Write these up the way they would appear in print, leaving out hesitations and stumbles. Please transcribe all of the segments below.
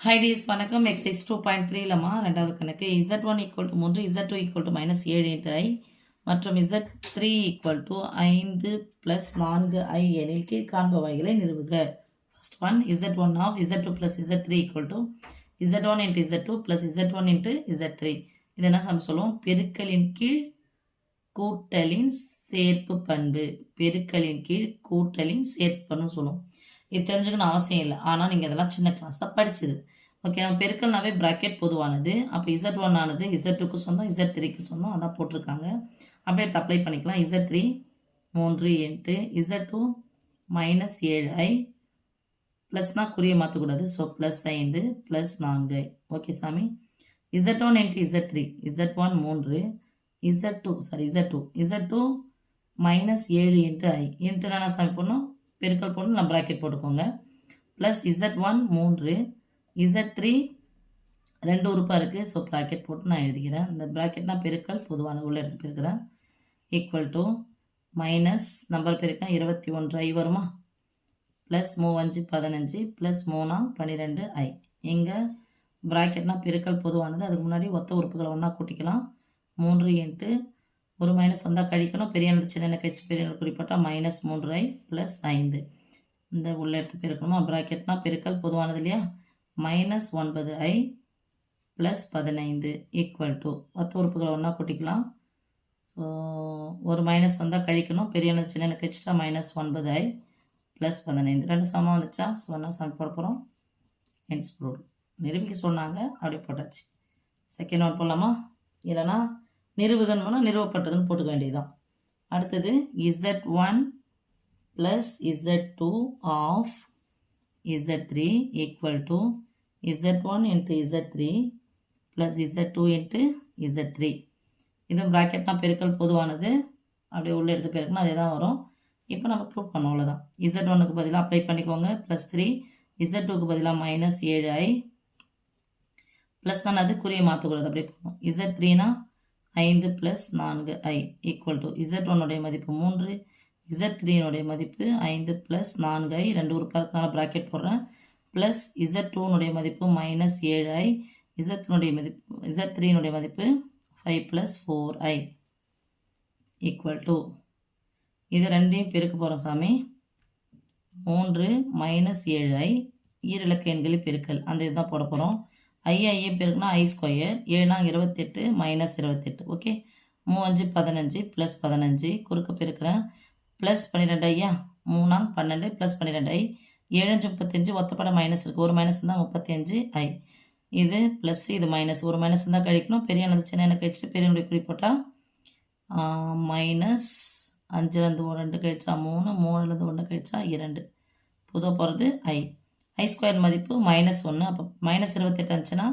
Hi days, வணக்கம். exercise 2.3 லமா ரெண்டாவது கணக்கு z1 equal to 3, z2 equal to minus 7 into I மற்றும் z3 equal to 5 plus 4i எனில் கீழ்காண்பவைகளை நிறுவுக. First one, z1 of z2 plus z3 equal to z1 into z2 plus z1 into z3. இது என்ன some சொல்லுவோம்? பெருக்கலின் கீழ் கூட்டலின் சேர்ப்பு பண்பு. பெருக்கலின் கீழ் கூட்டலின் சேர்ப்பு பண்பு சொல்லுவோம். இது தெரிஞ்சுக்கணும் அவசியம் இல்லை. ஆனால் நீங்கள் இதெல்லாம் சின்ன கிளாஸ் தான் படிச்சது. ஓகே, நம்ம பெருக்கல்னாவே ப்ராக்கெட் பொதுவானது. அப்போ z1 ஆனது z2க்கு சொந்தம், z3க்கு சொந்தம், அதான் போட்டிருக்காங்க. அப்படியே எடுத்து அப்ளை பண்ணிக்கலாம். z3 3 into z2 minus 7i ப்ளஸ்னால் குறியை மாற்றக்கூடாது. So plus 5 plus 4i. Okay சாமி. z1 into z3 z1 3 z2 minus 7 into i into நான் சாமி போடணும், பெருக்கல் போடணும், நான் ப்ராக்கெட் போட்டுக்கோங்க. ப்ளஸ் z1 3 z3 ரெண்டு உறுப்பாக இருக்குது. ஸோ ப்ராக்கெட் போட்டு நான் எழுதிக்கிறேன். இந்த ப்ராக்கெட்னா பெருக்கல் பொதுவான உள்ள எடுத்து பெருக்கிறேன். ஈக்குவல் டு மைனஸ் நம்பர் பெருக்கேன் 21i வருமா, ப்ளஸ் 3 5 15 ப்ளஸ் 3 12i. இங்கே ப்ராக்கெட்னா பெருக்கல் பொதுவானது. அதுக்கு முன்னாடி ஒத்த உறுப்புகளை ஒன்றா கூட்டிக்கலாம். 3 இன்ட்டு ஒரு மைனஸ் வந்தால் கழிக்கணும். பெரிய சின்ன கழிச்சு பெரிய குறிப்பிட்டால் மைனஸ் 3i ப்ளஸ் 5. இந்த உள்ள எடுத்து பெருக்கணுமா, ப்ராக்கெட்னா பெருக்கல் பொதுவானது இல்லையா, minus 9i plus 15 equal to ஒத்த உறுப்புகளை ஒன்றா கூட்டிக்கலாம். ஸோ ஒரு மைனஸ் வந்தால் கழிக்கணும். பெரிய சின்ன கழிச்சிட்டா மைனஸ் 9i ப்ளஸ் 15. ரெண்டு சமமாக வந்துச்சா? ஸோ என்ன சம் போட போகிறோம்? Hence proved. நிரூபிக்க சொன்னாங்க, அப்படி போட்டாச்சு. செகண்ட் ஒன் போடலாமா? இல்லைனா நிறுவுகன்னு நிறுவப்பட்டதுன்னு போட்டுக்க வேண்டியதுதான். அடுத்தது z1 plus z2 of z3 equal to z1 into z3 plus z2 into z3. இதுவும் ப்ராக்கெட்னா பெருக்கல் பொதுவானது. அப்படியே உள்ளே எடுத்து பெருக்கணும், அதே தான் வரும். இப்போ நம்ம ப்ரூவ் பண்ணோம், அவ்வளோதான். z1க்கு பதிலாக அப்ளை பண்ணிக்கோங்க. ப்ளஸ் 3 z2க்கு பதிலாக மைனஸ் 7i ப்ளஸ் தான், அது குறியை மாற்றக்கூடாது, அப்படியே போகணும். z3னா 5 ப்ளஸ் 4i ஈக்குவல் டு z1உடைய மதிப்பு 3, z3னுடைய மதிப்பு 5 ப்ளஸ் 4i, ரெண்டு உறுப்பாக இருக்கனால ப்ராக்கெட் போடுறேன். ப்ளஸ் z2னுடைய மதிப்பு மைனஸ் 7i, z3னுடைய மதிப்பு 5 ப்ளஸ் 4i ஈக்குவல் டு இது ரெண்டையும் பெருக்க போகிறோம் சாமி. 3 மைனஸ் 7i ஈரிலக்க எண்களில் பெருக்கல், அந்த இதுதான் போட போகிறோம். ஐஐஏ பெருக்குனா ஐ ஸ்கொயர், 7 28 மைனஸ் 28. ஓகே, 3 15 ப்ளஸ் 15 குறுக்க பெருக்கிறேன். ப்ளஸ் 12 ஐயா, 3 12 ப்ளஸ் 12i, 7 35 ஒத்தப்பட மைனஸ் இருக்குது. ஒரு மைனஸ் இருந்தால் 35i. இது ப்ளஸ் இது மைனஸ், ஒரு மைனஸ் இருந்தால் கழிக்கணும். பெரிய எனது சின்ன எனக்கு கழிச்சிட்டு பெரியனுடைய குறிப்பிட்டால் மைனஸ் 5லேருந்து 2 கழிச்சா 3, 3லேருந்து 1 கழிச்சா 2. புதுவாக போகிறது ஐ ஸ்கொயர் மதிப்பு மைனஸ் 1. அப்போ மைனஸ் 28 இருந்துச்சுன்னா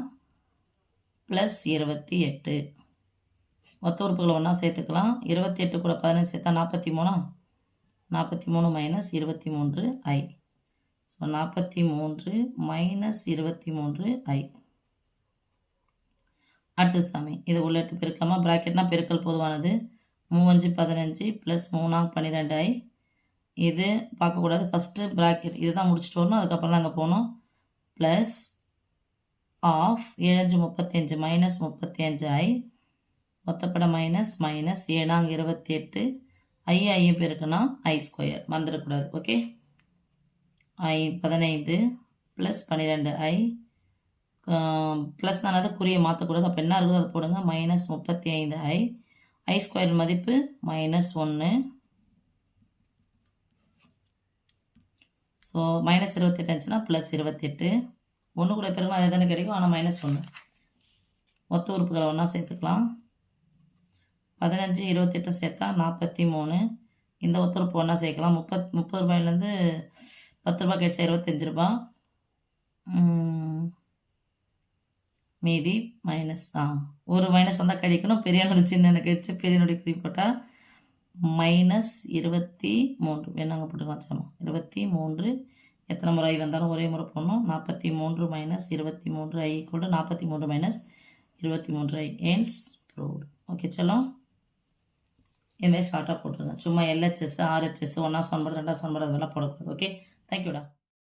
ப்ளஸ் 28. ஒத்த உறுப்புகளை ஒன்றா சேர்த்துக்கலாம். 28 கூட 15 சேர்த்தா 43. 43 minus 23i. So 43 minus 23i. அடுத்தது சாமி, இது உள்ள எடுத்து பெருக்கலாமா? ப்ராக்கெட்னா பெருக்கல் பொதுவானது. 3 15 ப்ளஸ் 3 12i. இது பார்க்கக்கூடாது, ஃபஸ்ட்டு ப்ராக்கெட் இது தான் முடிச்சுட்டு வரணும், அதுக்கப்புறம் தான் அங்கே போகணும். ப்ளஸ் ஆஃப் 7 35 மைனஸ் 35i மொத்தப்பட மைனஸ் மைனஸ் 7 28 ஐயும் பெருக்குன்னா ஐ ஸ்கொயர், மறந்துடக்கூடாது. Okay, i 15 plus 12i plus தான், அதை குறியை மாற்றக்கூடாது. அப்போ என்ன இருக்குதோ அதை போடுங்க. Minus 35i. ஐ ஸ்கொயர் மதிப்பு மைனஸ் 1. ஸோ மைனஸ் 28 இருந்துச்சுன்னா ப்ளஸ் 28. 1 கூட பெருக்கணும், அதே தானே கிடைக்கும், ஆனால் மைனஸ் 1. மொத்த உறுப்புகளை ஒன்றா சேர்த்துக்கலாம். 15 28 சேர்த்தா 43. இந்த ஒத்த உறுப்பு ஒன்றா சேர்க்கலாம். 30 ரூபாயிலேருந்து 10 ரூபா கிடைச்சா 25 ரூபா. மீதி மைனஸ் ஒரு மைனஸ் வந்தால் கழிக்கணும். பெரிய சின்ன கழிச்சு பெரியனுடைய குறிப்பிட்டால் மைனஸ் 23 வேணாங்க போட்டுக்கலாம். சமம் 23. எத்தனை முறை வந்தாலும் ஒரே முறை போடணும். 43 minus 23i equal to 43 minus 23i. Hence proved. Okay, சொல்லும் இதுமாதிரி ஷார்ட்டாக போட்டுருங்க. சும்மா LHS RHS ஒன்றா சமன்பாடு ரெண்டாவது சமன்பாடு அதெல்லாம் போடக்கூடாது. ஓகே, தேங்க்யூடா.